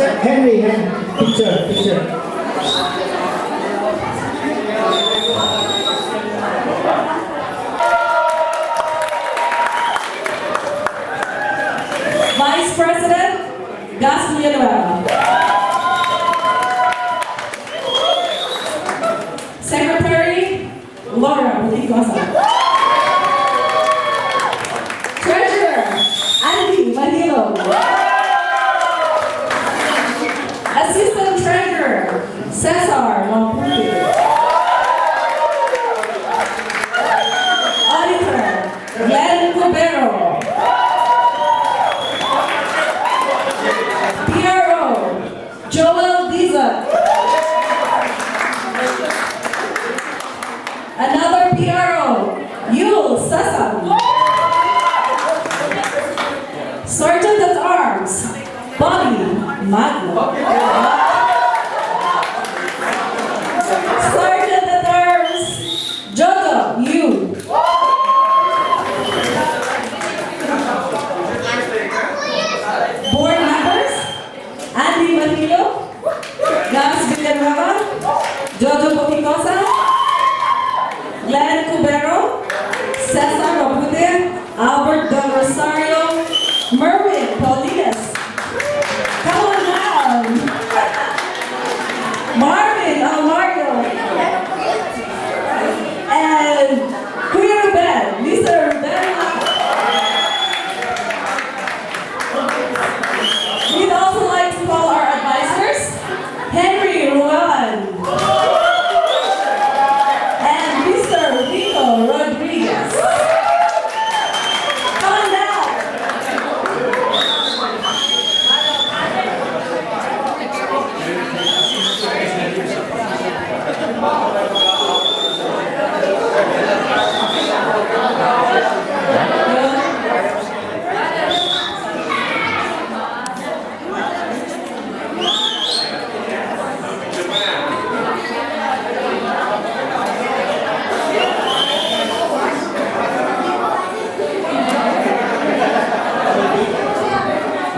Henry, picture. Vice President, Gas Villanueva. Secretary, Laura Buticosa. Treasurer, Andy Manilo. Assistant Treasurer, Cesar Mamputi. Auditor, Glenn Cubero. PRO, Joel Diza. Another PRO, Yul Sasan. Sergeant at Arms, Bobby Magno. Sergeant at Arms, Jodo Yu. Board members, Andy Manilo, Gas Villanueva, Jojo Buticosa, Glenn Cubero, Cesar Rapute, Albert Del Rosario, Merwin Paulinas. Come on down. Marvin Almario. And Kuya Ruben, Mr. Ruben. We'd also like to call our advisors, Henry Ruan and Mr. Rico Rodriguez. Come on down.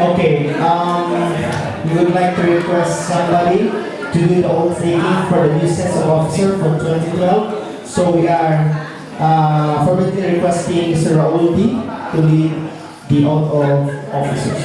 Okay, we would like to request somebody to do the oath taking for the new sense of officer from 2012. So we are formally requesting Mr. Raul D to lead the oath of officers.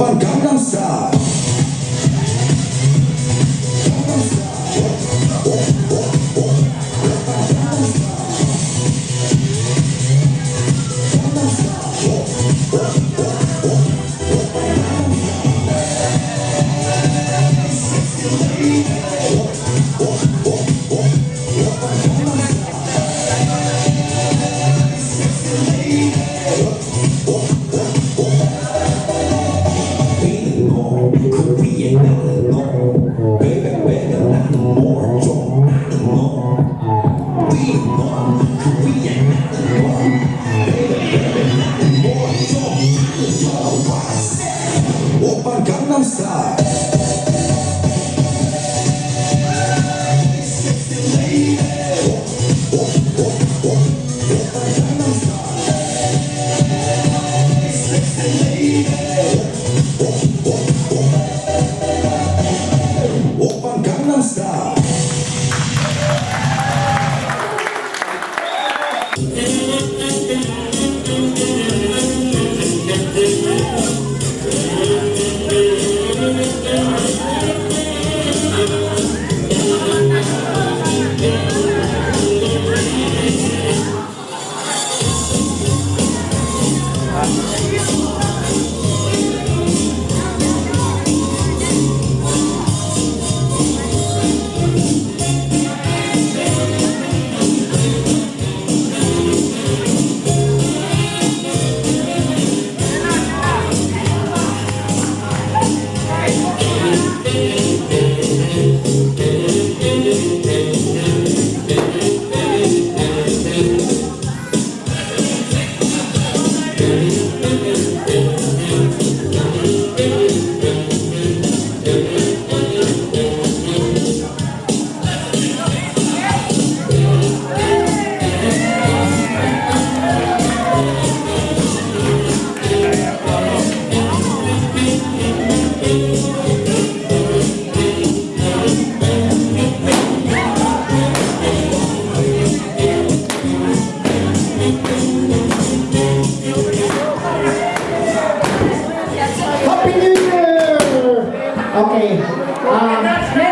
오빤 강남스타일 오빤 강남스타일 오빤 강남스타일 Happy New Year! Okay.